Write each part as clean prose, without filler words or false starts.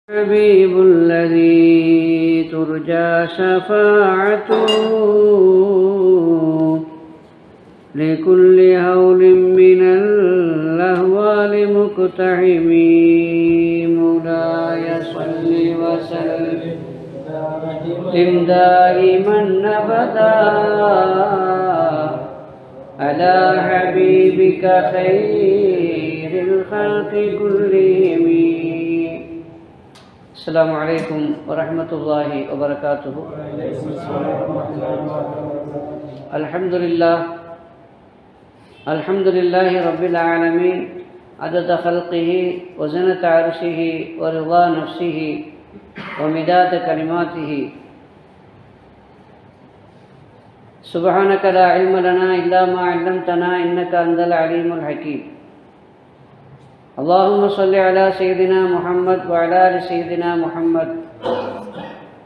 الحبيب الذي ترجى شفاعته لكل هول من الأهوال مقتحم. مولاي صل وسلم دائما أبدا على حبيبك خير الخلق كلهم. السلام عليكم ورحمة الله وبركاته. الحمد لله رب العالمين عدد خلقه وزنة عرشه ورضا نفسه ومداد كلماته. سبحانك لا علم لنا إلا ما علمتنا إنك أنت العليم الحكيم. اللهم صل على سيدنا محمد وعلى آل سيدنا محمد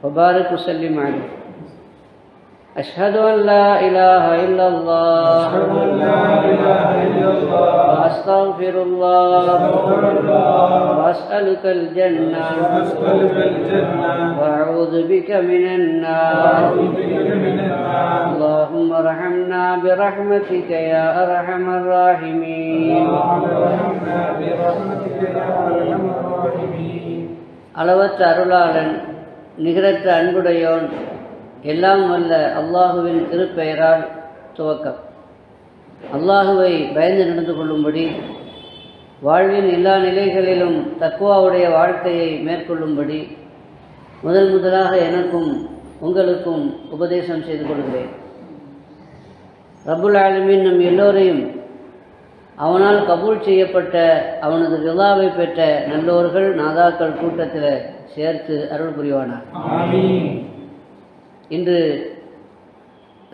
وبارك وسلم عليه. أشهد أن لا إله إلا الله وأستغفر الله وأسألك الجنة وأعوذ بك من النار. اللهم ارحمنا برحمتك يا أرحم الراحمين. அளவற்ற அருளாளன் நிகரற்ற அன்புடையோன் எல்லாம் வல்ல அல்லாஹுவின் திருப்பெயரால் துவக்கம். அல்லாஹுவை பயந்து நடந்து கொள்ளும்படி, வாழ்வின் எல்லா நிலைகளிலும் தக்வாவுடைய வாழ்க்கையை மேற்கொள்ளும்படி முதலாக எனக்கும் உங்களுக்கும் உபதேசம் செய்து கொள்கிறேன். ரப்புல் ஆலமீன் நம் எல்லோரையும் அவனால் கபூல் செய்யப்பட்ட அவனது ரிலாவை பெற்ற நல்லோர்கள் நாதாக்கள் கூட்டத்தில் சேர்த்து அருள் புரிவானார். இன்று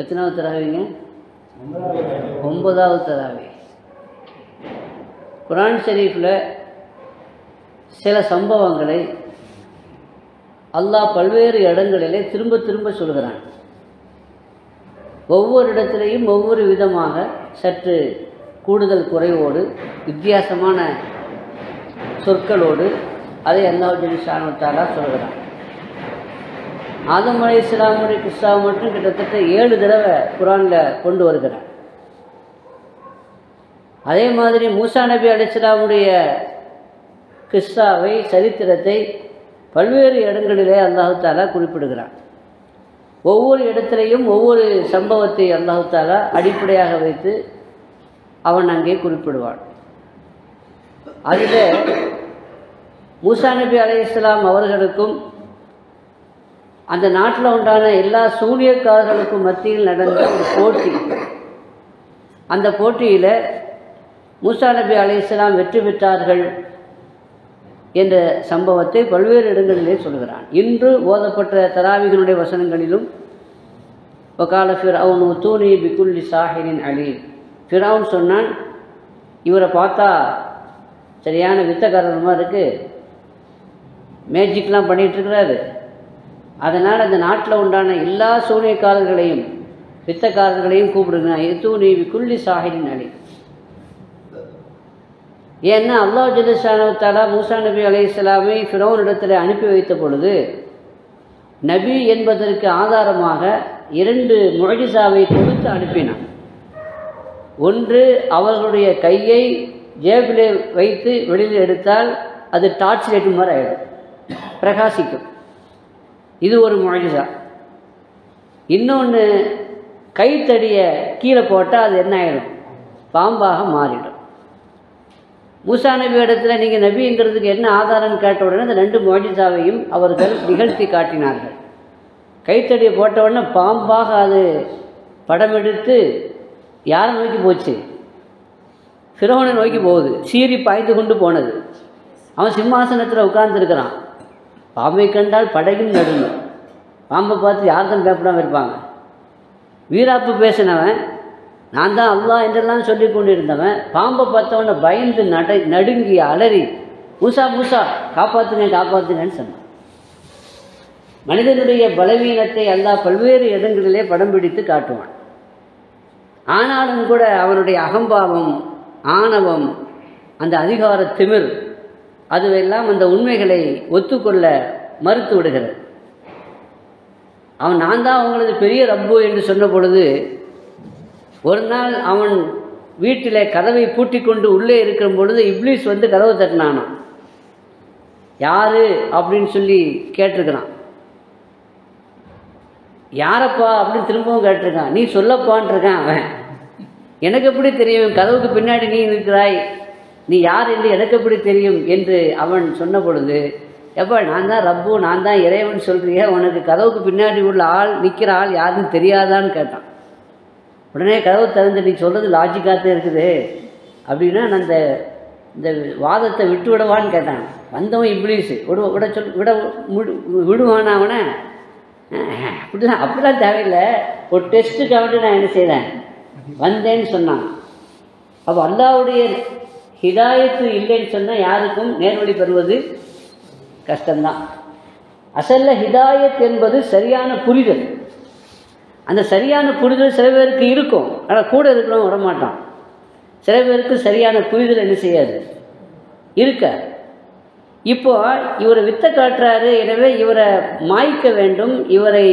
எத்தனாவது தராவிங்க? 9வது தராவி. குர்ஆன் ஷரீஃபில் சில சம்பவங்களை அல்லாஹ் பல்வேறு இடங்களிலே திரும்ப திரும்ப சொல்கிறான். ஒவ்வொரு இடத்திலையும் ஒவ்வொரு விதமாக சற்று கூடுதல் குறைவோடு வித்தியாசமான சொற்களோடு அதை அல்லாஹ் ஜல்ல ஷானஹு வ தஆலா சொல்கிறான். ஆதம் அலைஹிஸ்ஸலாமுடைய கிஸ்ஸாவை மட்டும் கிட்டத்தட்ட 7 தடவை குர்ஆனில் கொண்டு வருகிறார். அதே மாதிரி மூசா நபி அலைஹிஸ்ஸலாமுடைய கிஸ்ஸாவை, சரித்திரத்தை பல்வேறு இடங்களிலே அல்லாஹு தஆலா குறிப்பிடுகிறான். ஒவ்வொரு இடத்திலையும் ஒவ்வொரு சம்பவத்தை அல்லாஹு தஆலா அடிப்படையாக வைத்து அவன் அங்கே குறிப்பிடுவான். அதில் மூசா நபி அலைஹிஸ்ஸலாம் அவர்களுக்கும் அந்த நாட்டில் உண்டான எல்லா சூனியக்காரர்களுக்கும் மத்தியில் நடந்த ஒரு போட்டி. அந்த போட்டியில் மூசா நபி அலைஹிஸ்ஸலாம் வெற்றி பெற்றார்கள் என்ற சம்பவத்தை பல்வேறு இடங்களிலே சொல்கிறான். இன்று ஓதப்பட்ட தராவிகளுடைய வசனங்களிலும் வகால ஃபிர்அவுனு தூனி பிகுல்லி சாஹிரின் அலீம். ஃபிர்அவுன் சொன்னான், இவரை பார்த்தா சரியான வித்தக்காரமாக இருக்குது, மேஜிக்லாம் பண்ணிகிட்ருக்கிறாரு, அதனால் அந்த நாட்டில் உண்டான எல்லா சூனியக்காரர்களையும் வித்தக்காரர்களையும் கூப்பிடுங்க, தூனி பிகுல்லி சாஹிரின் அலீம். ஏன்னா அல்லாஹ் ஜல்ல ஷானஹு வ தஆலா மூசா நபி அலைஹிஸ்ஸலாமை ஃபிரௌனிடத்தில் அனுப்பி வைத்த பொழுது நபி என்பதற்கு ஆதாரமாக 2 முஅஜிஸாவை கொடுத்து அனுப்பினான். ஒன்று, அவர்களுடைய கையை ஜேபிலே வைத்து வெளியில் எடுத்தால் அது டார்ச் லைட் மாதிரி ஆகிடும், பிரகாசிக்கும். இது ஒரு முஅஜிஸா. இன்னொன்று, கைத்தடியை கீழே போட்டால் அது என்ன ஆகிடும்? பாம்பாக மாறிடும். மூசா நபி இடத்துல நீங்கள் நபிங்கிறதுக்கு என்ன ஆதாரம்னு கேட்ட உடனே அந்த 2 முஅஜிஸாவையும் அவர்கள் நிகழ்த்தி காட்டினார்கள். கைத்தடியை போட்ட உடனே பாம்பாக அது படம் எடுத்து யாரை நோக்கி போச்சு? ஃபிரௌனை நோக்கி போகுது. சீறி பாய்ந்து கொண்டு போனது. அவன் சிம்மாசனத்தில் உட்கார்ந்துருக்கிறான். பாம்பை கண்டால் படையும் நடுங்கும். பாம்பை பார்த்து யார் தான் பயப்படாமல் இருப்பாங்க? வீராப்பு பேசினவன், நான் தான் அல்லாஹ் என்றெல்லாம் சொல்லி கொண்டு இருந்தவன், பாம்பை பார்த்தவனை பயந்து நடுங்கி அலறி மூசா மூசா காப்பாற்றுங்கன்னு சொன்னான். மனிதனுடைய பலவீனத்தை அல்லாஹ் பல்வேறு இடங்களிலே படம் பிடித்து காட்டுவான். ஆனாலும் கூட அவனுடைய அகம்பாவம், ஆணவம், அந்த அதிகார திமிர் அதுவெல்லாம் அந்த உண்மைகளை ஒத்துக்கொள்ள மறுத்து விடுகிறது. அவன் நான் தான் அவங்களது பெரிய ரப்பு என்று சொன்ன பொழுது, ஒரு நாள் அவன் வீட்டில் கதவை பூட்டி கொண்டு உள்ளே இருக்கிற பொழுது இப்லீஸ் வந்து கதவை தட்டினானா. யாரு அப்படின்னு சொல்லி கேட்டிருக்கிறான். யாரப்பா அப்படின்னு திரும்பவும் கேட்டிருக்கான். நீ சொல்லப்பான் இருக்கான் அவன். எனக்கு எப்படி தெரியும், கதவுக்கு பின்னாடி நீ இருக்கிறாய், நீ யார் என்று எனக்கு எப்படி தெரியும் என்று அவன் சொன்ன பொழுது, எப்போ நான் தான் ரப்பு, நான் தான் இறைவன் சொல்கிறிய, உனக்கு கதவுக்கு பின்னாடி உள்ள ஆள் நிற்கிற ஆள் யாருன்னு தெரியாதான்னு கேட்டான். உடனே கதவு திறந்து நீ சொல்கிறது லாஜிக்காகத்தான் இருக்குது அப்படின்னா நான் இந்த வாதத்தை விட்டு விடவான்னு கேட்டான். வந்தவன் இப்லீஸு விடுவான் அவனை. அப்படிலாம் தேவையில்லை, ஒரு டெஸ்ட்டுக்காக வேண்டி நான் என்ன செய்கிறேன் வந்தேன்னு சொன்னான். அப்போ அல்லாஹ்வுடைய ஹிதாயத்து இல்லைன்னு சொன்னால் யாருக்கும் நேர்வழி பெறுவது கஷ்டம்தான். அசல்ல ஹிதாயத் என்பது சரியான புரிதல். அந்த சரியான புரிதல் சில பேருக்கு இருக்கும், ஆனால் கூட இருக்கிறவன் வரமாட்டான். சில பேருக்கு சரியான புரிதல் என்ன செய்யாது, இருக்க. இப்போ இவரை வித்த காட்டுறாரு, எனவே இவரை மாய்க்க வேண்டும், இவரை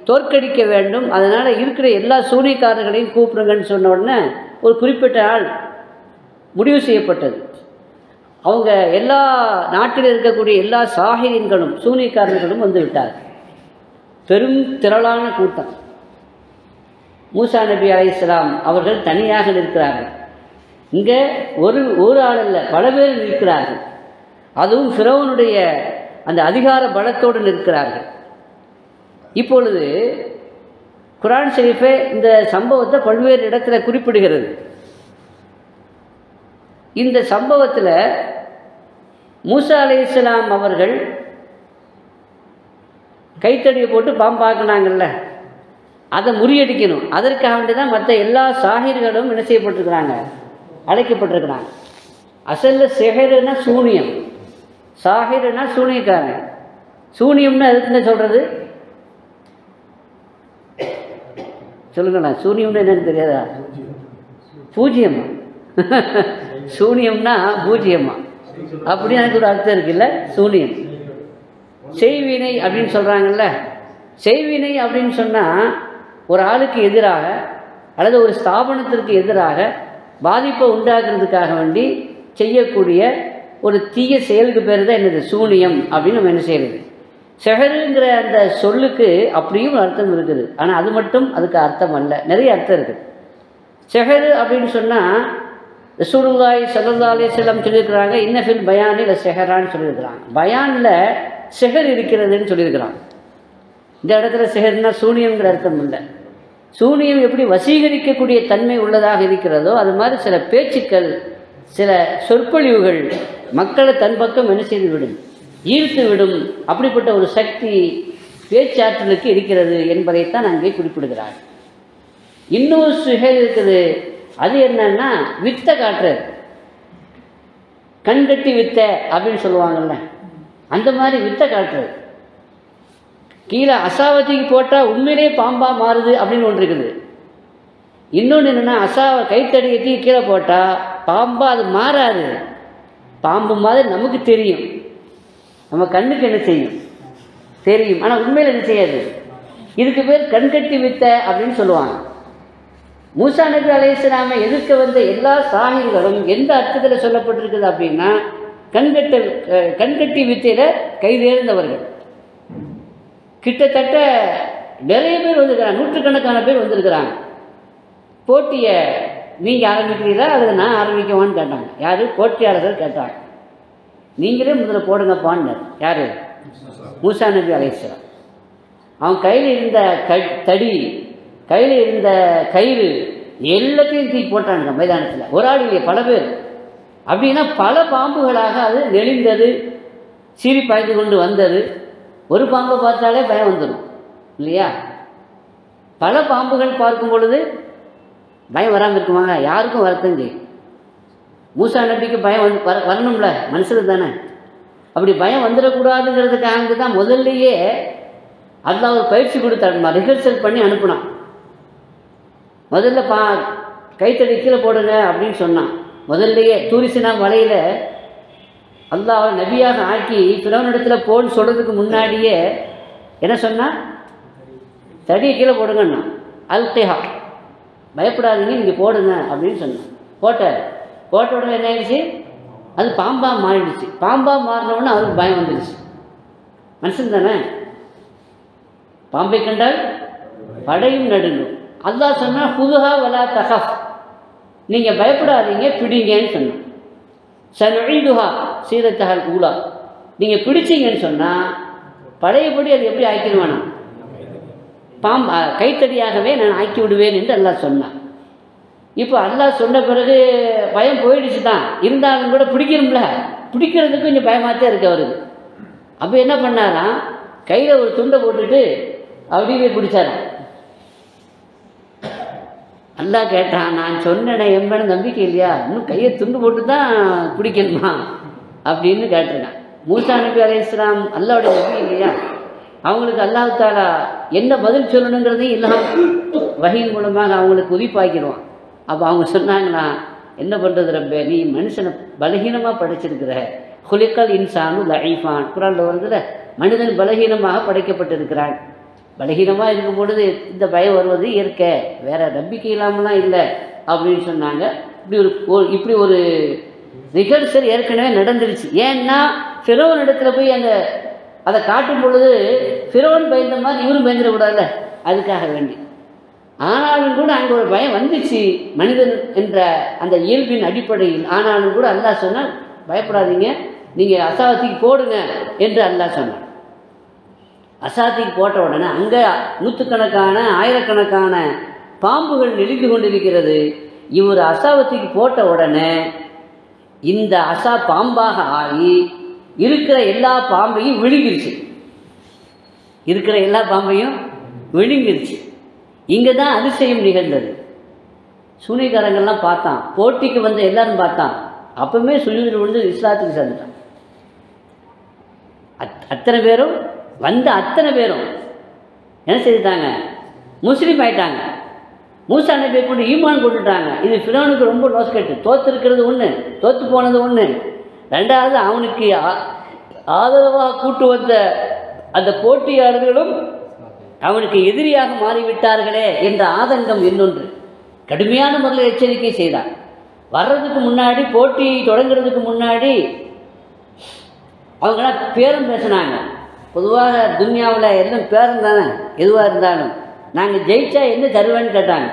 தோற்கடிக்க வேண்டும், அதனால் இருக்கிற எல்லா சூனியக்காரர்களையும் கூப்பிடுங்கன்னு சொன்ன உடனே ஒரு குறிப்பிட்ட ஆள் முடிவு செய்யப்பட்டது. அவங்க எல்லா நாட்டில் இருக்கக்கூடிய எல்லா சாஹிரீன்களும் சூனியக்காரர்களும் வந்து விட்டார். பெரும் திரளான கூட்டம். மூசா நபி அலைஹிஸ்ஸலாம் அவர்கள் தனியாக நிற்கிறார்கள். இங்கே ஒரு ஆள் அல்ல, பல பேர் நிற்கிறார்கள். அதுவும் ஃபிரௌனுடைய அந்த அதிகார பலத்தோடு நிற்கிறார்கள். இப்பொழுது குர்ஆன் ஷரீஃபே இந்த சம்பவத்தை பல்வேறு இடத்துல குறிப்பிடுகிறது. இந்த சம்பவத்தில் மூசா அலைஹிஸ்ஸலாம் அவர்கள் கைத்தடியை போட்டு பாம்பாக்குனாங்கல்ல, அதை முறியடிக்கணும். அதற்காக வேண்டி தான் மற்ற எல்லா சாஹிர்களும் என்ன செய்யப்பட்டிருக்கிறாங்க, அழைக்கப்பட்டிருக்கிறாங்க. அசல்ல சிஹருன்னா சூனியம், சாஹிர்னா சூனியக்காரன். சூனியம்னா எதுக்குன்னு சொல்கிறது சொல்லுங்களேன். சூனியம்னா என்னன்னு தெரியாதா? பூஜ்யமா? சூனியம்னா பூஜ்யமா அப்படி எனக்கு ஒரு அர்த்தம் இருக்குல்ல. சூனியம் செய்வினை அப்படின்னு சொல்கிறாங்கல்ல. செய்வினை அப்படின்னு சொன்னால் ஒரு ஆளுக்கு எதிராக அல்லது ஒரு ஸ்தாபனத்திற்கு எதிராக பாதிப்பை உண்டாக்குறதுக்காக வேண்டி செய்யக்கூடிய ஒரு தீய செயலுக்கு பேர் தான் என்னது, சூனியம் அப்படின்னு நம்ம என்ன செய்யறது. செஹருங்கிற அந்த சொல்லுக்கு அப்படியும் அர்த்தம் இருக்குது, ஆனால் அது மட்டும் அதுக்கு அர்த்தம் அல்ல, நிறைய அர்த்தம் இருக்குது. செஹரு அப்படின்னு சொன்னால் ரசூலுல்லாஹி ஸல்லல்லாஹு அலைஹி வஸல்லம் சொல்லியிருக்கிறாங்க, இன்னஃபில் பயானில் செஹரான்னு சொல்லியிருக்கிறாங்க. பயானில் செஹர் இருக்கிறதுன்னு சொல்லியிருக்கிறாங்க. இந்த இடத்துல செஹர்னா சூனியம்ங்கிற அர்த்தம் இல்லை. சூனியம் எப்படி வசீகரிக்கக்கூடிய தன்மை உள்ளதாக இருக்கிறதோ அது மாதிரி சில பேச்சுக்கள், சில சொற்பொழிவுகள் மக்களை தன் பக்கம் என்ன செய்து விடும், ஈர்த்து விடும். அப்படிப்பட்ட ஒரு சக்தி பேச்சாற்றலுக்கு இருக்கிறது என்பதைத்தான் அங்கே குறிப்பிடுகிறார். இன்னொரு சிஹர் இருக்குது, அது என்னன்னா வித்த காட்டுறது, கண்கட்டி வித்த அப்படின்னு சொல்லுவாங்கல்ல, அந்த மாதிரி வித்த காட்டுறது. கீழே அசாவத்திக்கு போட்டால் உண்மையிலே பாம்பா மாறுது அப்படின்னு ஒன்று இருக்குது. இன்னொன்று என்னென்னா அசாவை கைத்தடியத்தி கீழே போட்டால் பாம்பா அது மாறாது, பாம்பு மாதிரி நமக்கு தெரியும், நம்ம கண்ணுக்கு என்ன செய்யும் தெரியும், ஆனால் உண்மையில் என்ன செய்யாது. இதுக்கு பேர் கண்கட்டி வித்த அப்படின்னு சொல்லுவாங்க. மூசா நபி அலைஹிஸ்ஸலாமை எதிர்க்க வந்த எல்லா சாஹிர்களும் எந்த அர்த்தத்தில் சொல்லப்பட்டிருக்குது அப்படின்னா கண்கட்டி வித்தையில் கைதேர்ந்தவர்கள். கிட்டத்தட்ட நிறைய பேர் வந்திருக்கிறாங்க, நூற்றுக்கணக்கான பேர் வந்திருக்கிறாங்க. போட்டியை நீங்கள் ஆரம்பிக்கிறீங்களா அல்லது நான் ஆரம்பிக்கவான்னு கேட்டாங்க. யார்? போட்டியாளர்கள் கேட்டாங்க. நீங்களே முதல்ல போடுங்கப்பான்னு. யார்? மூசா நபி அலைஹிஸ்ஸலாம். அவன் கையில் இருந்த தடி, கையில் இருந்த கயிறு எல்லாத்தையும் தூக்கி போட்டானுங்க மைதானத்தில். ஒரு ஆள் இல்லையே, பல பேர். அப்படின்னா பல பாம்புகளாக அது நெளிந்தது, சீறி பாய்ந்து கொண்டு வந்தது. ஒரு பாம்பை பார்த்தாலே பயம் வந்துடும் இல்லையா? பல பாம்புகள் பார்க்கும் பொழுது பயம் வராமல் இருக்குமாங்க? யாருக்கும் வரத்தான் செய்யும். மூசா நபிக்கு பயம் வரணும்ல, மனுஷனுக்கு தானே. அப்படி பயம் வந்துடக்கூடாதுங்கிறதுக்காக தான் முதல்லையே அல்லாஹ் ஒரு பயிற்சி கொடுத்தாருமா, ரிஹர்சல் பண்ணி அனுப்புனான். முதல்ல கைத்தடி கீழே போடுங்க அப்படின்னு சொன்னான். முதல்லையே தூரிசினா மலையில் அல்லாஹ் நபியாக ஆக்கி ஃபிரௌனிடத்தில் போன்னு சொல்கிறதுக்கு முன்னாடியே என்ன சொன்னால் தடியை கீழே போடுங்கண்ணா, அல்கிஹா, பயப்படாதீங்க இங்கே போடுங்க அப்படின்னு சொன்னான். போட்ட உடனே என்ன ஆயிடுச்சு, அது பாம்பாக மாறிடுச்சு. பாம்பாக மாறினவுடனே அவருக்கு பயம் வந்துடுச்சு. மனுஷன் தானே, பாம்பை கண்டால் படையும் நடுங்கும். அல்லாஹ் சொன்னால் புதுஹா வலா தஹஃப், நீங்கள் பயப்படாதீங்க பிடிங்கன்னு சொன்னான். சனுஇதுஹா சீரத்தஹல் ஊலா, நீங்கள் பிடிச்சிங்கன்னு சொன்னால் பழையபடி அது எப்படி ஆக்கிடுவானா, கைத்தடியாகவே நான் ஆக்கி விடுவேன் என்று அல்லாஹ் சொன்னான். இப்போ அல்லாஹ் சொன்ன பிறகு பயம் போயிடுச்சு தான், இருந்தாலும் கூட பிடிக்கணும்ல, பிடிக்கிறதுக்கு கொஞ்சம் பயமாகத்தான் இருக்கு அவருக்கு. அப்போ என்ன பண்ணாராம், கையில் ஒரு துண்டை போட்டுட்டு அப்படியே பிடிச்சாராம். அல்லாஹ் கேட்டான், நான் சொன்னேன் என் மேலே நம்பிக்கை இல்லையா, இன்னும் கையை துண்டு போட்டு தான் பிடிக்கணுமா அப்படின்னு கேட்டிருக்கான். மூசா நபி அலைஹிஸ்ஸலாம் அல்லாஹ்வுடைய நபி இல்லையா, அவங்களுக்கு அல்லாஹ் தஆலா என்ன பதில் சொல்லணுங்கிறதையும் இல்லாமல் வஹீன் மூலமாக அவங்களுக்கு உதிப்பாக்கிடுவான். அப்போ அவங்க சொன்னாங்களா, என்ன பண்ணுறது ரப்பே, நீ மனுஷனை பலகீனமாக படைச்சிருக்கிற, குலிக்கல் இன்சானு லஈஃபான், குர்ஆனில் வருதுல, மனிதன் பலகீனமாக படைக்கப்பட்டிருக்கிறான். பலகீனமாக இருக்கும் பொழுது இந்த பயம் வருவது இயற்கை, வேற நம்பிக்கை இல்லாமலாம் இல்லை அப்படின்னு சொன்னாங்க. இப்படி ஒரு ரிஹர்சல் ஏற்கனவே நடந்துருச்சு. ஏன்னா ஃபிரௌன் இடத்துல போய் அதை காட்டும் பொழுது ஃபிரௌன் பயந்த மாதிரி இவரும் பயந்துடக்கூடாதுல்ல, அதுக்காக வேண்டி. ஆனாலும் கூட அங்கே ஒரு பயம் வந்துச்சு மனிதன் என்ற அந்த இயல்பின் அடிப்படையில். ஆனாலும் கூட அல்லாஹ் சொன்னால் பயப்படாதீங்க, நீங்கள் அசாவத்திக்கு போடுங்க என்று அல்லாஹ் சொன்னான். அசாத்திக்கு போட்ட உடனே அங்கே நூற்றுக்கணக்கான ஆயிரக்கணக்கான பாம்புகள் நெளிந்து கொண்டிருக்கிறது. இவர் அசாவத்திக்கு போட்ட உடனே இந்த அசா பாம்பாக ஆகி இருக்கிற எல்லா பாம்பையும் விழுங்கிருச்சு. இருக்கிற எல்லா பாம்பையும் விழுங்கிருச்சு. இங்கே தான் அதிசயம் நிகழ்ந்தது. சூனியக்காரங்கள்லாம் பார்த்தான், போட்டிக்கு வந்த எல்லாரும் பார்த்தான், அப்பவுமே சுஜூதில் விழுந்து இஸ்லாத்துக்கு சேர்ந்துட்டான். அத்தனை பேரும் அத்தனை பேரும் என்ன செய்துட்டாங்க, முஸ்லீம் ஆயிட்டாங்க. மூசா நபியை கொண்டு ஈமான் கொண்டுட்டாங்க. இது ஃபிரௌனுக்கு ரொம்ப நோஸ்கட்டு. தோற்றுருக்கிறது ஒன்று, தோற்று போனது ஒன்று, ரெண்டாவது அவனுக்கு ஆதரவாக கூட்டு வந்த அந்த போட்டியாளர்களும் அவனுக்கு எதிரியாக மாறிவிட்டார்களே என்ற ஆதங்கம் இன்னொன்று. கடுமையான முறையில் எச்சரிக்கை செய்தார். வர்றதுக்கு முன்னாடி, போட்டி தொடங்குறதுக்கு முன்னாடி அவங்களாம் பேரும் பேசினாங்க. பொதுவாக துன்யாவில் எல்லாம் பேரும் தானே, எதுவாக இருந்தாலும். நாங்கள் ஜெயிச்சா என்ன தருவேன்னு கேட்டாங்க.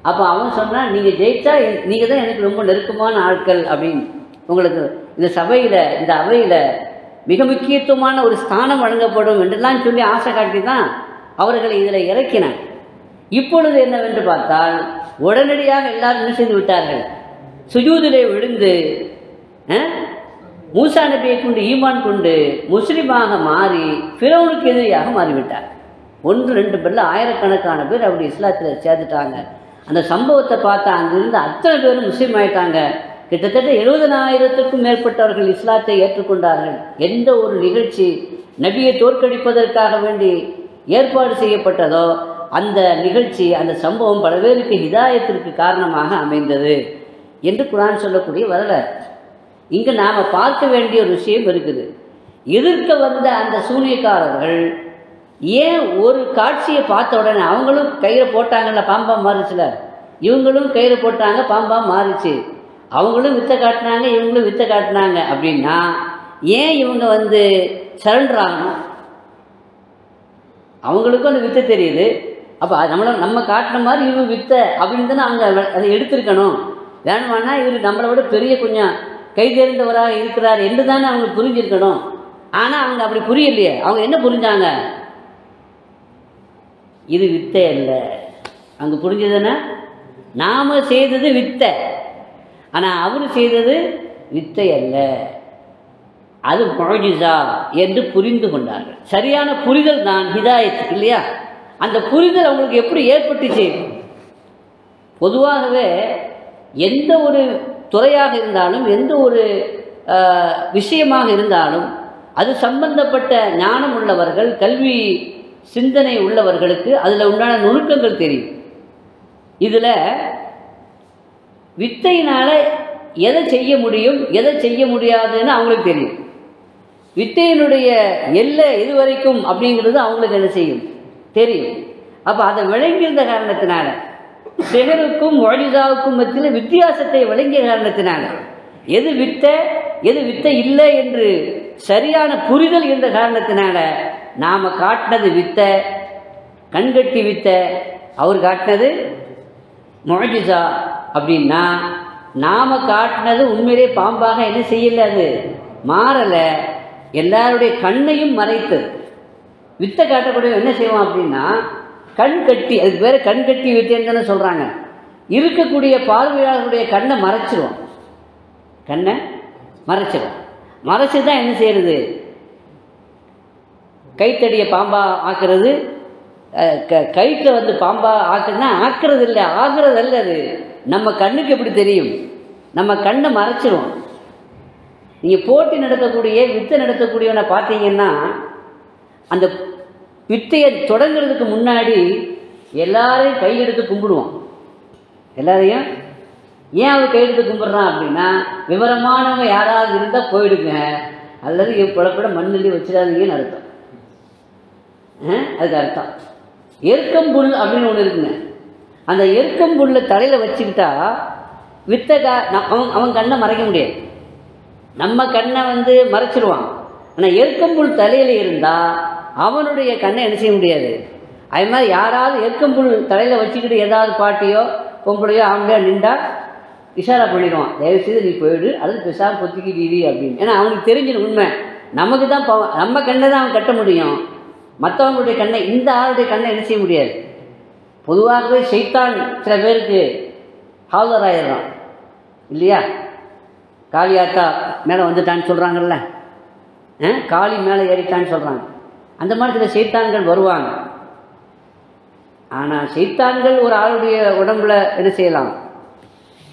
அப்போ அவன் சொன்னான், நீங்கள் ஜெயிச்சா நீங்கள் தான் எனக்கு ரொம்ப நெருக்கமான ஆட்கள் அப்படின்னு, உங்களுக்கு இந்த சபையில், இந்த அவையில் மிக முக்கியத்துவமான ஒரு ஸ்தானம் வழங்கப்படும் என்றெல்லாம் சொல்லி ஆசை காட்டி தான் அவர்களை இதில் இறக்கினார். இப்பொழுது என்னவென்று பார்த்தால் உடனடியாக எல்லாரும் என்ன செய்து விட்டார்கள், சுஜூதிலே விழுந்து மூசா நபியை கொண்டு ஈமான் கொண்டு முஸ்லீமாக மாறி ஃபிரௌனுக்கு எதிரியாக மாறிவிட்டார். 1-2 பேரில் ஆயிரக்கணக்கான பேர் அப்படி இஸ்லாத்தில் சேர்த்துட்டாங்க. அந்த சம்பவத்தை பார்த்தா அங்கிருந்து அத்தனை பேரும் முஸ்லீம் ஆயிட்டாங்க. கிட்டத்தட்ட 70,000க்கும் மேற்பட்டவர்கள் இஸ்லாத்தை ஏற்றுக்கொண்டார்கள். எந்த ஒரு நிகழ்ச்சி நபியை தோற்கடிப்பதற்காக வேண்டி ஏற்பாடு செய்யப்பட்டதோ அந்த நிகழ்ச்சி, அந்த சம்பவம் பல பேருக்கு ஹிதாயத்திற்கு காரணமாக அமைந்தது என்று குர்ஆன் சொல்லக்கூடிய வரலாறு. இங்கு நாம் பார்க்க வேண்டிய ஒரு விஷயம் இருக்குது. எதிர்க்க வந்த அந்த சூனியக்காரர்கள் ஏன் ஒரு காட்சியை பார்த்த உடனே அவங்களும் கயிறை போட்டாங்கல்ல, பாம்பா மாறிச்சுல, இவங்களும் கயிறு போட்டாங்க, பாம்பா மாறிச்சு, அவங்களும் வித்தை காட்டினாங்க, இவங்களும் வித்தை காட்டினாங்க அப்படின்னா ஏன் இவங்க சரண்டர் ஆகணும்? அவங்களுக்கும் அந்த வித்தை தெரியுது. அப்போ நம்ம காட்டின மாதிரி இவங்க வித்தை அப்படின்னு தானே அவங்க அதை எடுத்திருக்கணும். வேணுமானா இவர் நம்மளை விட பெரிய கொஞ்சம் கை தேர்ந்தவராக இருக்கிறார் என்று தானே அவங்க புரிஞ்சிருக்கணும். ஆனால் அவங்க அப்படி புரியலையே. அவங்க என்ன புரிஞ்சாங்க, இது வித்தை அல்ல. அங்கே புரிஞ்சதுன்னா நாம் செய்தது வித்தை, ஆனால் அவர் செய்தது வித்தை அல்ல, அது முஅஜிஸா என்று புரிந்து கொண்டார்கள். சரியான புரிதல் தான் ஹிதாயத் இல்லையா? அந்த புரிதல் அவங்களுக்கு எப்படி ஏற்பட்டுச்சு? பொதுவாகவே எந்த ஒரு துறையாக இருந்தாலும், எந்த ஒரு விஷயமாக இருந்தாலும், அது சம்பந்தப்பட்ட ஞானம் உள்ளவர்கள், கல்வி சிந்தனை உள்ளவர்களுக்கு அதில் உண்டான நுணுக்கங்கள் தெரியும். இதில் வித்தையினால் எதை செய்ய முடியும் எதை செய்ய முடியாதுன்னு அவங்களுக்கு தெரியும். வித்தையினுடைய எல்லை எது வரைக்கும் அப்படிங்கிறது அவங்களுக்கு என்ன செய்யும் தெரியும். அப்போ அதை விளங்கியிருந்த காரணத்தினால, சிஹருக்கும் முஅஜிஸாவுக்கும் மத்தியில் வித்தியாசத்தை விளங்கிய காரணத்தினால, எது வித்தை இல்லை என்று சரியான புரிதல் என்ற காரணத்தினால நாம் காட்டினது வித்தை, கண்கட்டி வித்தை, அவர் காட்டினது முஅஜிஸா. அப்படின்னா நாம் காட்டினது உண்மையிலே பாம்பாக என்ன செய்யலை, அது மாறலை, எல்லாருடைய கண்ணையும் மறைத்தது. வித்தை காட்டக்கூடிய என்ன செய்வோம் அப்படின்னா கண் கட்டி, அதுக்கு வேறு கண் கட்டி வித்தைன்னு தானே சொல்கிறாங்க. இருக்கக்கூடிய பார்வையாளர்களுடைய கண்ணை மறைச்சிருவோம், கண்ணை மறைச்சிடும். மறைச்சி தான் என்ன செய்யறது, கைத்தடியை பாம்பா ஆக்குறது, கைட்டில் வந்து பாம்பா ஆக்குறதுனா ஆக்குறது இல்லை, ஆகிறது அல்ல. அது நம்ம கண்ணுக்கு எப்படி தெரியும், நம்ம கண்ணை மறைச்சிரும். நீங்கள் போட்டி நடத்தக்கூடிய வித்தை நடத்தக்கூடியவனை பார்த்தீங்கன்னா அந்த வித்தையை தொடங்குறதுக்கு முன்னாடி எல்லாரையும் கையெடுத்து கும்பிடுவான். எல்லாரையும் ஏன் அவர் கையெடுத்து கும்பிட்றான் அப்படின்னா, விவரமானவங்க யாராவது இருந்தால் போயிடுங்க, அல்லது புலப்பட மண்ணள்ளி வச்சிடாதீங்கன்னு அர்த்தம். அதுக்கு அர்த்தம் எருக்கம்புல் அப்படின்னு ஒன்று இருக்குங்க. அந்த எருக்கம்புல்லை தலையில் வச்சுக்கிட்டா வித்தை அவன் கண்ணை மறைக்க முடியாது, நம்ம கண்ணை வந்து மறைச்சிருவான். ஆனால் எருக்கம்புல் தலையில் இருந்தால் அவனுடைய கண்ணை என்ன செய்ய முடியாது. அது மாதிரி யாராவது எருக்கம்புல் தலையில் வச்சுக்கிட்டு ஏதாவது பாட்டியோ பொம்பளையோ அவங்களே நின்றா இஷாரா பண்ணிடுவான், தயவுசெய்து நீ போயிடு, அல்லது பெருசாக பொத்திக்கிட்டு அப்படின்னு. ஏன்னா அவனுக்கு தெரிஞ்சிடும் உண்மை, நமக்கு தான் நம்ம கண்ணை தான் அவன் கட்ட முடியும், மற்றவங்களுடைய கண்ணை, இந்த ஆளுடைய கண்ணை என்ன செய்ய முடியாது. பொதுவாகவே ஷைத்தான் சில பேருக்கு ஹால்தர் ஆயிடுறான் இல்லையா, காளியாத்தா மேலே வந்துட்டான்னு சொல்கிறாங்கல்ல, காளி மேலே ஏறிட்டான்னு சொல்கிறாங்க. அந்த மாதிரி சில சைத்தான்கள் வருவாங்க. ஆனால் சைத்தான்கள் ஒரு ஆளுடைய உடம்புல என்ன செய்யலாம்,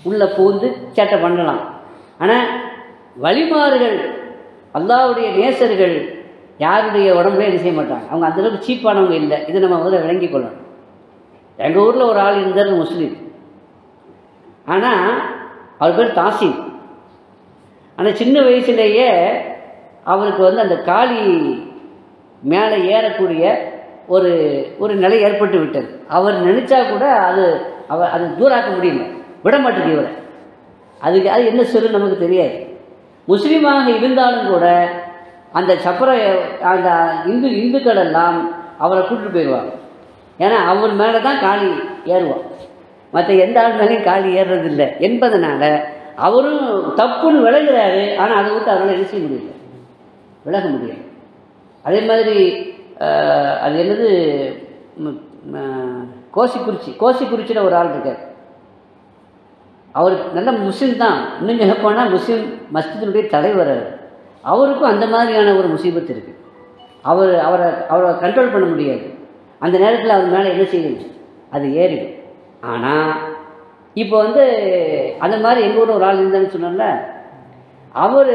உள்ளே பூந்து சேட்டை பண்ணலாம். ஆனால் வழிமாறுகள், அல்லாஹ்வுடைய நேசர்கள் யாருடைய உடம்புல என்ன செய்ய மாட்டாங்க, அவங்க அந்தளவுக்கு சீப்பானவங்க இல்லை. இது நம்ம முதல்ல விளங்கி கொள்ளணும். எங்கள் ஊரில் ஒரு ஆள் இருந்தார் முஸ்லீம், ஆனால் அவர் பேர் தாசிம். ஆனால் சின்ன வயசுலேயே அவருக்கு வந்து அந்த காளி மேலே ஏறக்கூடிய ஒரு நிலை ஏற்பட்டு விட்டது. அவர் நினச்சா கூட அது தூராக்க முடியல, விட மாட்டேங்குது இவரை. அது என்ன சொல்லு நமக்கு தெரியாது. முஸ்லீமாக இருந்தாலும் கூட அந்த அந்த இந்துக்கள் எல்லாம் அவரை கூட்டிட்டு போயிடுவாங்க. ஏன்னா அவர் மேலே தான் காளி ஏறுவான், மற்ற எந்த ஆள் மேலேயும் காளி ஏறுறதில்லை என்பதனால அவரும் தப்புன்னு விலகுறாரு. ஆனால் அதை விட்டு அதனால் என்ன செய்ய முடியல, விலக முடியாது. அதே மாதிரி அது என்னது, கோசிக்குறிச்சியில் ஒரு ஆள் இருக்கார். அவர் நல்ல முஸ்லீம் தான், இன்னும் சொல்ல போனால் முஸ்லீம் மஸ்ஜிதினுடைய தலைவர். அவருக்கும் அந்த மாதிரியான ஒரு முசீபத்து இருக்குது. அவரை கண்ட்ரோல் பண்ண முடியாது. அந்த நேரத்தில் அவர் மேலே என்ன செய்யுது, அது ஏறிடும். ஆனால் இப்போ வந்து அந்த மாதிரி எங்கள் ஊரில் ஒரு ஆள் இருந்தான்னு சொன்னால, அவர்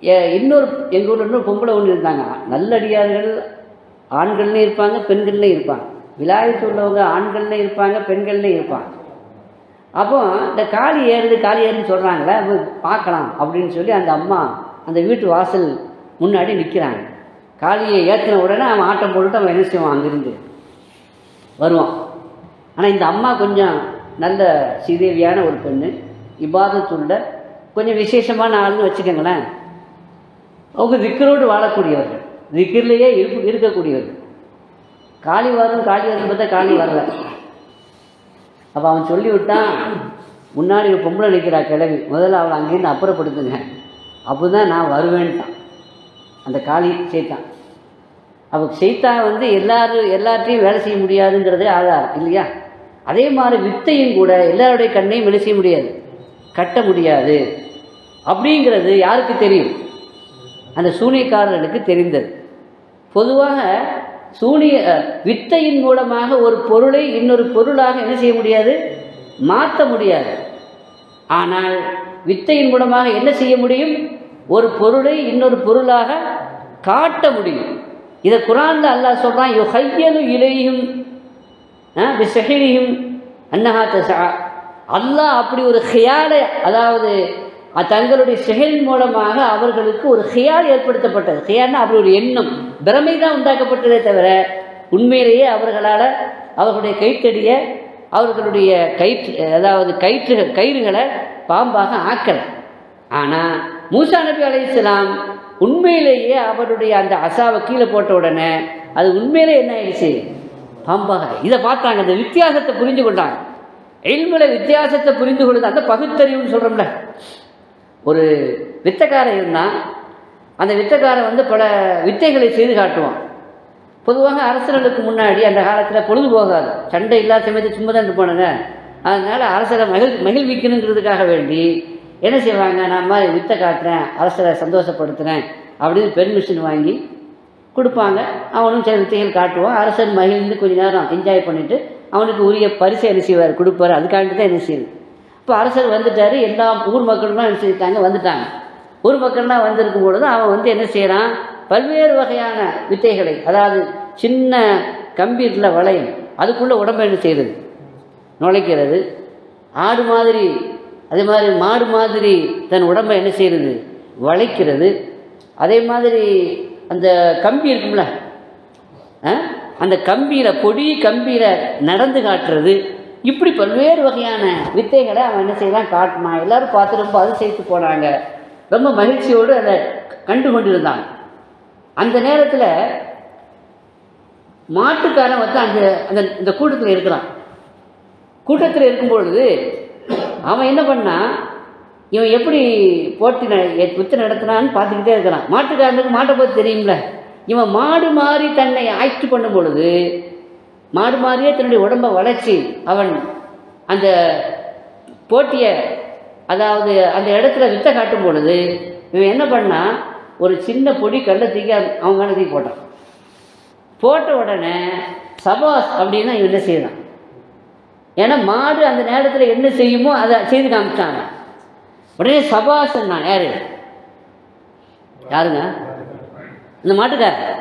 எங்கள் ஊரில் இன்னொரு பொம்பளை ஒன்று இருந்தாங்க. நல்லடியார்கள் ஆண்கள்லேயும் இருப்பாங்க, பெண்கள்லேயும் இருப்பாங்க. விலாயத்து உள்ளவங்க ஆண்கள்லேயும் இருப்பாங்க, பெண்கள்லேயும் இருப்பாங்க. அப்போ இந்த காளி ஏறுன்னு சொல்கிறாங்களே, பார்க்கலாம் அப்படின்னு சொல்லி அந்த அம்மா அந்த வீட்டு வாசல் முன்னாடி நிற்கிறாங்க. காளியை ஏற்றின உடனே அவன் ஆட்டம் போட்டுட்டு அவன் என்ன செய்வான், அங்கிருந்து வருவான். ஆனால் இந்த அம்மா கொஞ்சம் நல்ல சீதேவியான ஒரு பெண்ணு, இபாதத்துள்ள கொஞ்சம் விசேஷமான ஆள்னு வச்சுக்கோங்களேன். அவங்க திக்கரோடு வாழக்கூடியவர்கள், திக்கிர்லேயே இருக்கக்கூடியவர்கள். காளி வரும் பார்த்தா காளி வரல. அப்போ அவன் சொல்லிவிட்டான், முன்னாடி ஒரு பொம்பளை நிற்கிறா கிளவி, முதல்ல அவளை அங்கேருந்து அப்புறப்படுத்துங்க, அப்போ தான் நான் வருவேன்ட்டான் அந்த காளி சைத்தான். அப்போ சைத்தான் வந்து எல்லார்ட்டையும் வேலை செய்ய முடியாதுங்கிறதே ஆதாரம் இல்லையா. அதே மாதிரி வித்தையும் கூட எல்லாருடைய கண்ணையும் வேலை செய்ய முடியாது, கட்ட முடியாது. அப்படிங்கிறது யாருக்கு தெரியும், அந்த சூனியக்காரர்களுக்கு தெரிந்தது. பொதுவாக வித்தையின் மூலமாக ஒரு பொருளை இன்னொரு பொருளாக என்ன செய்ய முடியாது, மாற்ற முடியாது. ஆனால் வித்தையின் மூலமாக என்ன செய்ய முடியும், ஒரு பொருளை இன்னொரு பொருளாக காட்ட முடியும். இதை குர்ஆன்ல அல்லாஹ் சொல்றான், யுஹய்யலு இலைஹிம் பிஸஹிரிஹிம் அன்னஹா தஸா. அல்லாஹ் அப்படி ஒரு ஹியாலை, அதாவது தங்களுடைய செயலின் மூலமாக அவர்களுக்கு ஒரு ஹியால் ஏற்படுத்தப்பட்டது. ஹியால்னா அப்படி ஒரு எண்ணம், பிரமை தான் உண்டாக்கப்பட்டதே தவிர உண்மையிலேயே அவர்களால் அவர்களுடைய கைத்தடிய அவர்களுடைய அதாவது கயிறுகளை பாம்பாக ஆக்கலை. ஆனால் மூசா நபி அலைஹிஸ்ஸலாம் உண்மையிலேயே அவருடைய அந்த அசாவை கீழே போட்ட உடனே அது உண்மையிலே என்ன ஆயிடுச்சு, பாம்பாக. இதை பார்த்தாங்க, அந்த வித்தியாசத்தை புரிஞ்சு கொண்டாங்க. இல்முல வித்தியாசத்தை புரிந்து கொள்ளுது, அந்த பகுத்தறிவுன்னு சொல்கிறோம்ல. ஒரு வித்தைக்காரன் இருந்தால் அந்த வித்தைக்காரன் பல வித்தைகளை செய்து காட்டுவான். பொதுவாக அரசர்களுக்கு முன்னாடி அந்த காலத்தில் பொழுது போகாது, சண்டை இல்லாத சமயத்தை சும்மா தான் இருப்பானுங்க. அதனால் அரசரை மகிழ்விக்கணுங்கிறதுக்காக வேண்டி என்ன செய்வாங்க, நான் மாதிரி வித்தை காட்டுறேன், அரசரை சந்தோஷப்படுத்துகிறேன் அப்படின்னு பெர்மிஷன் வாங்கி கொடுப்பாங்க. அவனும் சில வித்தைகள் காட்டுவான். அரசன் மகிழ்ந்து கொஞ்ச நேரம் என்ஜாய் பண்ணிவிட்டு அவனுக்கு உரிய பரிசை என்ன செய்வார், கொடுப்பார். அதுக்காண்டி தான் என்ன செய்யுது. இப்போ அரசர் வந்துட்டார், எல்லா ஊர் மக்கள்லாம் என்ன செய்தாங்க, வந்துட்டாங்க. ஊர் மக்கள்லாம் வந்திருக்கும் பொழுது அவன் என்ன செய்கிறான், பல்வேறு வகையான வித்தைகளை, அதாவது சின்ன கம்பீரில் வளையம், அதுக்குள்ளே உடம்பை என்ன செய்கிறது, நுழைக்கிறது. ஆடு மாதிரி, அதே மாதிரி மாடு மாதிரி தன் உடம்பை என்ன செய்கிறது, வளைக்கிறது. அதே மாதிரி அந்த கம்பி இருக்கும்ல, அந்த கம்பியில் பொடி கம்பியில் நடந்து காட்டுறது. இப்படி பல்வேறு வகையான வித்தைகளை அவன் என்ன செய்யலாம் காட்டினான். எல்லோரும் பார்த்து ரொம்ப அதிசயித்து போனாங்க, ரொம்ப மகிழ்ச்சியோடு அதை கண்டு கொண்டிருந்தாங்க. அந்த நேரத்தில் மாட்டுக்காரன் அந்த அந்த இந்த கூட்டத்தில் இருக்கிறான். கூட்டத்தில் இருக்கும்பொழுது அவன் என்ன பண்ணான், இவன் எப்படி போட்டி வித்து நடத்தினான்னு பார்த்துக்கிட்டே இருக்கிறான். மாட்டுக்காரனுக்கு மாட்டை பற்றி தெரியும்ல. இவன் மாடு மாறி தன்னை ஆய்ச்சி பண்ணும் பொழுது, மாடு மாறியே தன்னுடைய உடம்பை வளைச்சி அவன் அந்த போட்டியை, அதாவது அந்த இடத்துல வித்தை காட்டும் பொழுது இவன் என்ன பண்ணான், ஒரு சின்ன பொடி கல்லை தூக்கி அவன் மேலே தூக்கி போட்டான். போட்ட உடனே சபாஸ் அப்படின்னா இவன் என்ன செய்யறான், ஏன்னா மாடு அந்த நேரத்தில் என்ன செய்யுமோ அதை செய்து காமிச்சாங்க. உடனே சபாஸ்ன்னா யாருங்க, இந்த மாட்டுக்காரர்.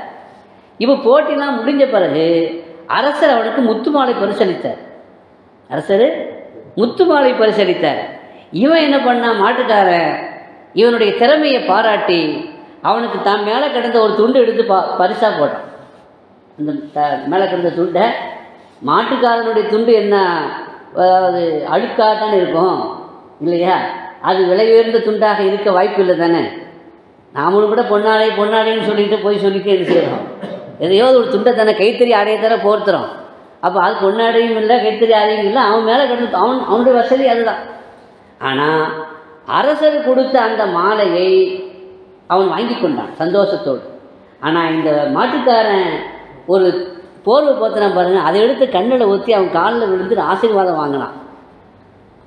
இப்போ போட்டிலாம் முடிஞ்ச பிறகு அரசர் அவனுக்கு முத்து மாலை பரிசளித்தார். அரசர் முத்து மாலை பரிசளித்தார். இவன் என்ன பண்ணான், மாட்டுக்காரன் இவனுடைய திறமையை பாராட்டி அவனுக்கு தான் மேலே கிடந்த ஒரு துண்டு எடுத்து பரிசாக போட்டான். அந்த மேலே கிடந்த துண்டை, மாட்டுக்காரனுடைய துண்டு என்ன, அதாவது அழுக்காக தானே இருக்கும் இல்லையா, அது விலை உயர்ந்த துண்டாக இருக்க வாய்ப்பு இல்லை தானே. நாமளும் கூட பொன்னாடைன்னு சொல்லிட்டு போய் சொல்லிட்டு என்ன செய்கிறோம், எதையோ ஒரு துண்டை தானே, கைத்தறி ஆடையை தானே போர்த்துறோம். அப்போ அது பொன்னாடையும் இல்லை, கைத்தறி ஆடையும் இல்லை, அவன் மேலே கிடந்து அவனுடைய வசதி அதுதான். ஆனால் அரசர் கொடுத்த அந்த மாலையை அவன் வாங்கி கொண்டான் சந்தோஷத்தோடு. ஆனால் இந்த மாட்டுக்காரன் ஒரு போர்வை போத்தினான் பாருங்கள், அதை எடுத்து கண்ணில் ஊற்றி அவன் காலில் விழுந்து ஆசீர்வாதம் வாங்கினான்.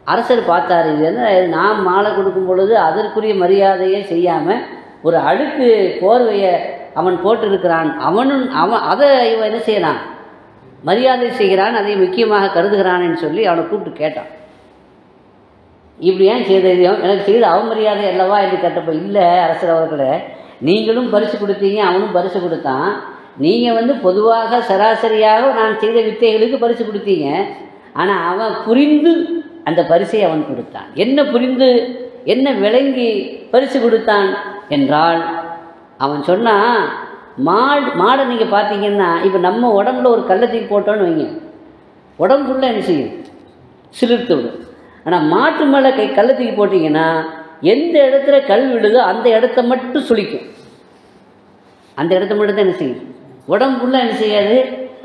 அரசர் பார்த்தாரு, இது என்ன, நான் மாலை கொடுக்கும் பொழுது அதற்குரிய மரியாதையே செய்யாமல் ஒரு அழுக்கு போர்வையை அவன் போட்டிருக்கிறான், அவன் அதை இவன் என்ன செய்யறான், மரியாதை செய்கிறான், அதை முக்கியமாக கருதுகிறான்னு சொல்லி அவனை கூப்பிட்டு கேட்டான். இப்படி ஏன் செய்ததையும் எனக்கு செய்த அவமரியாதை அல்லவா என்று கேட்டப்போ, இல்லை அரசர் அவர்களே, நீங்களும் பரிசு கொடுத்தீங்க, அவனும் பரிசு கொடுத்தான். நீங்கள் பொதுவாக சராசரியாக நான் செய்த வித்தைகளுக்கு பரிசு கொடுத்தீங்க. ஆனால் அவன் புரிந்து அந்த பரிசை அவன் கொடுத்தான். என்ன புரிந்து என்ன விளங்கி பரிசு கொடுத்தான் என்றால், அவன் சொன்னான், மாடை நீங்கள் பார்த்தீங்கன்னா, இப்போ நம்ம உடம்புல ஒரு கள்ளத்தீக்கு போட்டோன்னு வைங்க, உடம்புக்குள்ளே என்ன செய்யும், சிலிர்த்து விடும். ஆனால் மாட்டு மேலே கள்ளத்தீக்கு போட்டிங்கன்னா எந்த இடத்துல கல் விடுதோ அந்த இடத்த மட்டும் சுளிக்கும். அந்த இடத்த மட்டும் தான் என்ன செய்யும், உடம்புக்குள்ளே என்ன செய்யாது,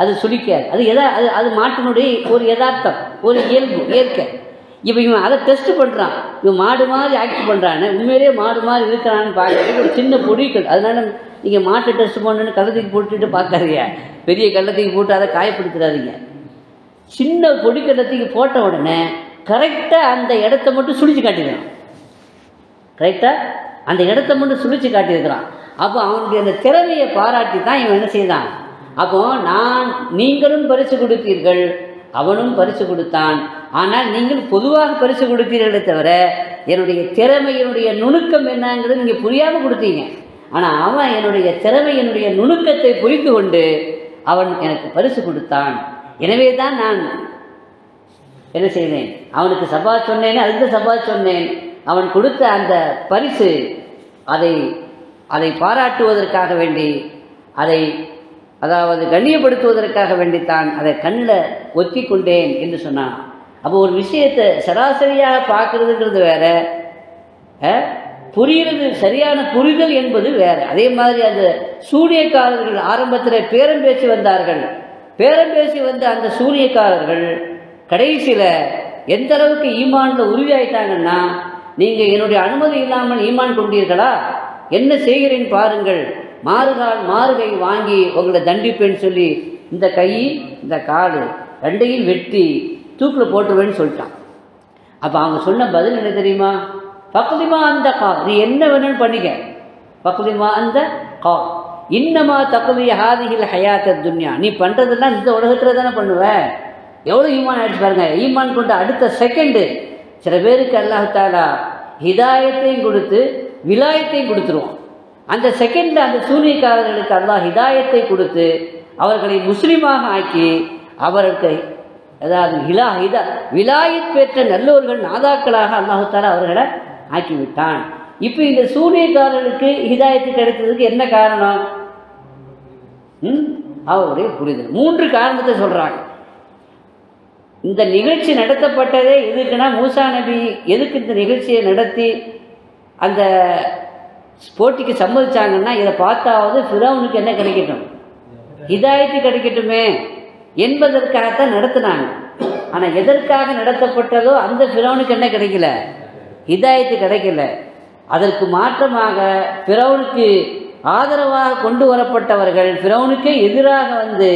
அது சுளிக்காது. அது மாட்டினுடைய ஒரு யதார்த்தம், ஒரு இயல்பு, இயற்கை. இப்போ இவன் அதை டெஸ்ட் பண்ணுறான், இவன் மாடு மாதிரி ஆக்ட் பண்ணுறான்னு, உண்மையிலேயே மாடு மாதிரி இருக்கிறான்னு பார்க்கறதுக்கு ஒரு சின்ன பொடிகள். அதனால் நீங்கள் மாட்டை டெஸ்ட் பண்ணணுன்னு கள்ளத்துக்கு போட்டுட்டு பார்க்காதீங்க, பெரிய கள்ளத்துக்கு போட்டு அதை காயப்படுத்துறாதீங்க. சின்ன பொடி கள்ளத்துக்கு போட்ட உடனே கரெக்டாக அந்த இடத்த மட்டும் சுழிச்சு காட்டிடுறான். கரெக்டாக அந்த இடத்த மட்டும் சுழிச்சு காட்டியிருக்கிறான். அப்போ அவனுடைய அந்த திறமையை பாராட்டி தான் இவன் என்ன செய்தான். அப்போ நீங்களும் பரிசு கொடுத்தீர்கள், அவனும் பரிசு கொடுத்தான். ஆனால் நீங்கள் பொதுவாக பரிசு கொடுத்தீர்களே தவிர என்னுடைய திறமையினுடைய நுணுக்கம் என்னங்கிறது நீங்கள் புரியாமல் கொடுத்தீங்க. ஆனால் அவன் என்னுடைய திறமையினுடைய நுணுக்கத்தை புரிந்து கொண்டு அவன் எனக்கு பரிசு கொடுத்தான். எனவே தான் நான் என்ன செய்தேன், அவனுக்கு சபா சொன்னேன், அதுக்கு சபா சொன்னேன். அவன் கொடுத்த அந்த பரிசு அதை பாராட்டுவதற்காக வேண்டி, அதாவது கண்ணியப்படுத்துவதற்காக வேண்டித்தான் அதை கண்ணில் ஒத்தி கொண்டேன் என்று சொன்னான். அப்போ ஒரு விஷயத்தை சராசரியாக பார்க்கறதுங்கிறது வேற, புரிகிறது, சரியான புரிதல் என்பது வேற. அதே மாதிரி அந்த சூனியக்காரர்கள் ஆரம்பத்தில் பேரம் பேசி வந்தார்கள். பேரம் பேசி வந்த அந்த சூனியக்காரர்கள் கடைசியில் எந்த அளவுக்கு ஈமான்ல உறுதியாயிட்டாங்கன்னா, நீங்கள் என்னுடைய அனுமதி இல்லாமல் ஈமான் கொண்டீர்களா, என்ன செய்கிறேன் பாருங்கள், மாறுகை வாங்கி உங்களை தண்டிப்பேன்னு சொல்லி இந்த கை இந்த காடு ரெண்டையும் வெட்டி தூக்கில் போட்டுருவேன்னு சொல்லிட்டான். அப்போ அவங்க சொன்ன பதில் என்ன தெரியுமா, பக்குதிமா அந்த கா, நீ என்ன வேணும்னு பண்ணிக்க, பக்குதிமா அந்த கா, இன்னமா தக்குதி ஹாதிகில் ஹயாத்த துன்யா, நீ பண்ணுறதெல்லாம் இந்த உலகத்தில் தானே பண்ணுவேன். எவ்வளோ ஈமான் ஆகிடுச்சு பாருங்க. ஈமான் கொண்ட அடுத்த செகண்டு சில பேருக்கு அல்லாஹ் தஆலா ஹிதாயத்தையும் கொடுத்து விலாயத்தையும் கொடுத்துருவோம். அந்த செகண்டில் அந்த சூனியக்காரர்களுக்கு அல்லாஹ் ஹிதாயத்தை கொடுத்து அவர்களை முஸ்லீமாக ஆக்கி அவருக்கு அதாவது விலாயத் பெற்ற நல்லோர்கள் நாதாக்களாக அல்லாஹ் தஆலா அவர்களை ஆக்கிவிட்டான். இப்போ இந்த சூனியக்காரர்களுக்கு ஹிதாயத்து கிடைத்ததுக்கு என்ன காரணம்? அவருடைய புரிதல். 3 காரணத்தை சொல்கிறாங்க. இந்த நிகழ்ச்சி நடத்தப்பட்டதே எதுக்குன்னா, மூசா நபி எதுக்கு இந்த நிகழ்ச்சியை நடத்தி அந்த போட்டிக்கு சம்மதிச்சாங்கன்னா, இதை பார்த்தாவது ஃபிரௌனுக்கு என்ன கிடைக்கட்டும், ஹிதாயத்து கிடைக்கட்டுமே என்பதற்காகத்தான் நடத்தினாங்க. ஆனால் எதற்காக நடத்தப்பட்டதோ அந்த ஃபிரௌனுக்கு என்ன கிடைக்கல, ஹிதாயத்து கிடைக்கல. அதற்கு மாற்றமாக ஃபிரௌனுக்கு ஆதரவாக கொண்டு வரப்பட்டவர்கள் ஃபிரௌனுக்கே எதிராக வந்து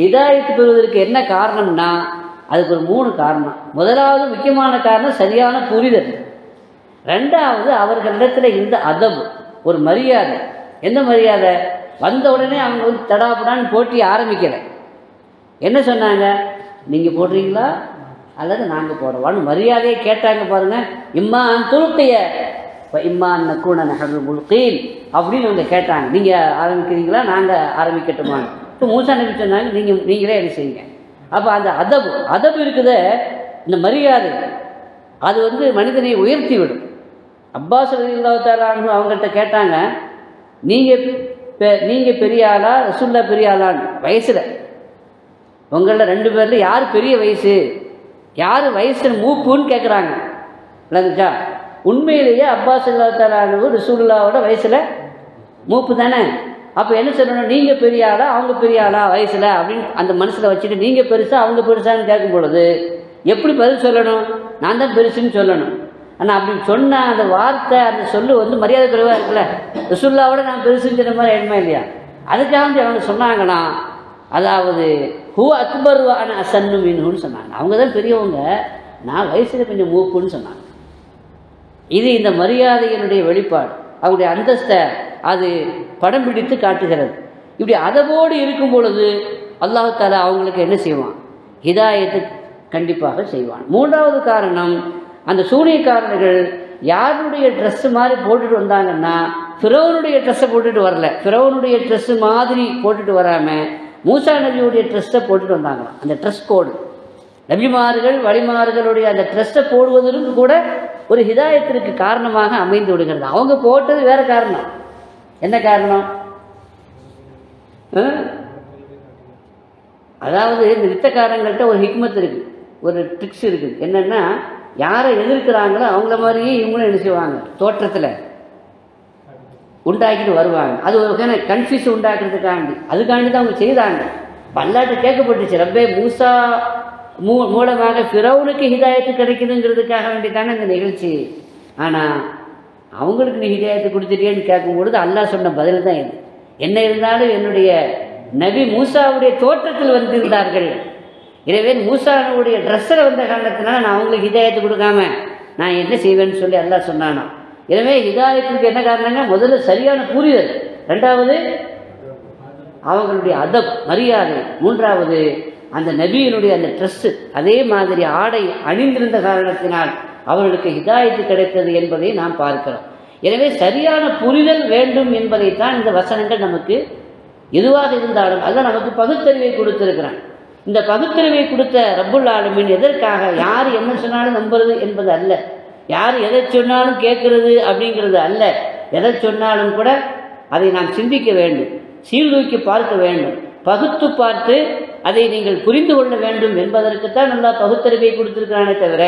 ஹிதாயத்து பெறுவதற்கு என்ன காரணம்னா, அதுக்கு ஒரு 3 காரணம். முதலாவது முக்கியமான காரணம் சரியான புரிதல். 2வது அவர்களிடத்தில் இருந்த அதபு, ஒரு மரியாதை. எந்த மரியாதை? வந்த உடனே அவங்க வந்து தடாபடான்னு போட்டி ஆரம்பிக்கலை. என்ன சொன்னாங்க, நீங்கள் போடுறீங்களா அல்லது நாங்கள் போடுறோம் மரியாதையை கேட்டாங்க பாருங்க. இம்மா துருக்கைய இம்மா நக்கூன நகர் முல்கீல் அப்படின்னு அவங்க கேட்டாங்க. நீங்கள் ஆரம்பிக்கிறீங்களா நாங்கள் ஆரம்பிக்கட்டுமான்னு. இப்போ மூசா நபி சொன்னாங்க, நீங்களே என்ன செய்யுங்க. அப்போ அந்த அதபு இருக்குத, இந்த மரியாதை அது வந்து மனிதனை உயர்த்தி விடும். அப்பாஸ் ரலியல்லாஹு தஆலா அன்ஹு அவங்கள்ட்ட கேட்டாங்க, நீங்கள் பெரிய ஆளா ரசூலுல்லாஹ் பெரிய ஆளான்னு வயசில் உங்களில் 2 பேரில் யார் பெரிய வயசு, யார் வயசில் மூப்புன்னு கேட்குறாங்க. இல்லைங்கச்சா, உண்மையிலேயே அப்பாஸ் ரலியல்லாஹு தஆலா அன்ஹு ரசூலுல்லாஹோட வயசில் மூப்பு தானே. அப்போ என்ன சொல்லணும், நீங்கள் பெரிய ஆளா அவங்க பெரிய ஆளா வயசில் அப்படின்னு அந்த மனசில் வச்சுட்டு நீங்கள் பெருசா அவங்க பெருசான்னு கேட்கும் பொழுது எப்படி பதில் சொல்லணும், நான் தான் பெருசுன்னு சொல்லணும். ஆனால் அப்படின்னு சொன்ன அந்த வார்த்தை அந்த சொல்லு வந்து மரியாதை குறைவாக இருக்குல்ல, ரசூலுல்லாவோட நான் பெருசுன்னு சொன்ன மாதிரி ஆயிடுமா இல்லையா. அதுக்காக அவங்க சொன்னாங்கன்னா, அதாவது ஹூ அக்பர் வான அசன்னு மீனுன்னு சொன்னாங்க. அவங்க தான் பெரியவங்க, நான் வயசில் கொஞ்சம் மூப்புன்னு சொன்னாங்க. இது இந்த மரியாதையினுடைய வெளிப்பாடு, அவருடைய அந்தஸ்தை அது படம் பிடித்து காட்டுகிறது. இப்படி அதவோடு இருக்கும் பொழுது அல்லாஹ் தஆலா அவங்களுக்கு என்ன செய்வான், ஹிதாயத்து கண்டிப்பாக செய்வான். 3வது காரணம், அந்த சூனியக்காரர்கள் யாருடைய ட்ரெஸ்ஸு மாதிரி போட்டுட்டு வந்தாங்கன்னா, ஃபிரௌனுடைய ட்ரெஸ்ஸை போட்டுட்டு வரல, ஃபிரௌனுடைய ட்ரெஸ்ஸு மாதிரி போட்டுட்டு வராமல் மூசா நபியுடைய ட்ரெஸ்ஸை போட்டுட்டு வந்தாங்களாம். அந்த ட்ரெஸ் கோடு நபிமார்கள் வழிமார்களுடைய அந்த ட்ரெஸ்ஸை போடுவதற்கு கூட ஒரு ஹிதாயத்திற்கு காரணமாக அமைந்து விடுகிறது. அவங்க போட்டது வேற காரணம். என்ன காரணம்? அதாவது இந்த வித்தக்காரங்கள்ட்ட ஒரு ஹிக்மத் இருக்குது, ஒரு ட்ரிக்ஸ் இருக்குது. என்னென்னா, யாரை எதிர்க்கிறாங்களோ அவங்கள மாதிரியே இவங்களும் என்ன செய்வாங்க, தோற்றத்தில் உண்டாக்கிட்டு வருவாங்க. அது ஒரு வகையான கன்ஃபியூஸ் உண்டாக்குறதுக்காண்டி, அதுக்காண்டி தான் அவங்க செய்தாங்க. அல்லாஹ்ட்ட கேட்கப்பட்டுச்சு, ரப்பே மூசா மூலமாக ஃபிரௌனுக்கு ஹிதாயத்து கிடைக்குதுங்கிறதுக்காக வேண்டி தானே இந்த நிகழ்ச்சி. ஆனால் அவங்களுக்கு நீ ஹிதாயத்து கொடுத்துட்டேன்னு கேட்கும்பொழுது அல்லாஹ் சொன்ன பதில் தான் இது. என்ன இருந்தாலும் என்னுடைய நபி மூசாவுடைய தோற்றத்தில் வந்திருந்தார்கள், எனவே மூசாவுடைய ட்ரெஸ்ஸில் வந்த காரணத்தினால நான் அவங்களுக்கு ஹிதாயத்து கொடுக்காம நான் என்ன செய்வேன்னு சொல்லி அல்லாஹ் சொன்னானோ. எனவே ஹிதாயத்துக்கு என்ன காரணங்க, முதல்ல சரியான புரிதல், 2வது அவங்களுடைய அதப் மரியாதை, 3வது அந்த நபியினுடைய அந்த ட்ரெஸ்ஸு அதே மாதிரி ஆடை அணிந்திருந்த காரணத்தினால் அவர்களுக்கு ஹிதாயத்து கிடைத்தது என்பதை நாம் பார்க்கிறோம். எனவே சரியான புரிதல் வேண்டும் என்பதைத்தான் இந்த வசனங்கள் நமக்கு எதுவாக இருந்தாலும் அதான் நமக்கு பகுத்தறிவை கொடுத்திருக்கிறான். இந்த பகுத்தறிவை கொடுத்த ரப்புல் ஆலமீன் எதற்காக? யார் என்ன சொன்னாலும் நம்புறது என்பது அல்ல, யார் எதை சொன்னாலும் கேட்கறது அப்படிங்கிறது அல்ல. எதை சொன்னாலும் கூட அதை நாம் சிந்திக்க வேண்டும், சீர்தூக்கி பார்க்க வேண்டும், பகுத்து பார்த்து அதை நீங்கள் புரிந்து கொள்ள வேண்டும் என்பதற்குத்தான் நல்லா பகுத்தறிவை கொடுத்துருக்கிறானே தவிர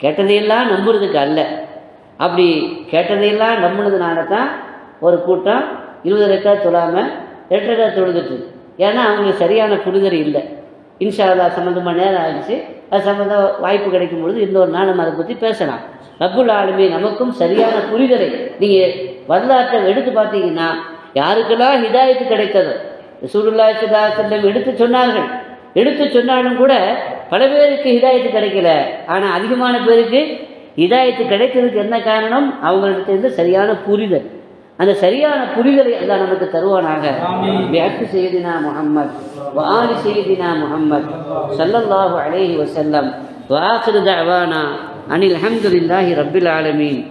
கேட்டதையெல்லாம் நம்புறதுக்கு அல்ல. அப்படி கேட்டதையெல்லாம் நம்புனதுனால தான் ஒரு கூட்டம் 20 ரக்காத் தொழாமல் 8 ரக்காத் தொழுதுட்டு. ஏன்னா அவங்களுக்கு சரியான புரிதல் இல்லை. இன்ஷா அல்லாஹ் சம்மந்தமாக நேரம் ஆகிடுச்சு, அது சம்மந்தம் வாய்ப்பு கிடைக்கும் பொழுது இன்னொரு நாள் நம்ம அதை பற்றி பேசலாம். ரப்புல் ஆலமீன் நமக்கும் சரியான புரிதலை, நீங்கள் வரலாற்றை எடுத்து பார்த்தீங்கன்னா யாருக்கெல்லாம் ஹிதாயத்து கிடைத்ததோ ரசூலுல்லாஹி ஸல்லல்லாஹு அலைஹி வஸல்லம் எடுத்து சொன்னார்கள். எடுத்து சொன்னாலும் கூட பல பேருக்கு ஹிதாயத்து கிடைக்கல. ஆனால் அதிகமான பேருக்கு ஹிதாயத்து கிடைக்கிறதுக்கு என்ன காரணம்? அவங்களிடத்திலிருந்து சரியான புரிதல். அந்த சரியான புரிதலை அல்லாஹ் நமக்கு தருவானாக. பிஹக்கி சய்யிதினா முஹம்மத் வ ஆலி சய்யிதினா முஹம்மத் ஸல்லல்லாஹு அலைஹி வஸல்லம். வ ஆகிரு தஅவானா அனில் ஹம்துலில்லாஹி ரப்பில் ஆலமீன்.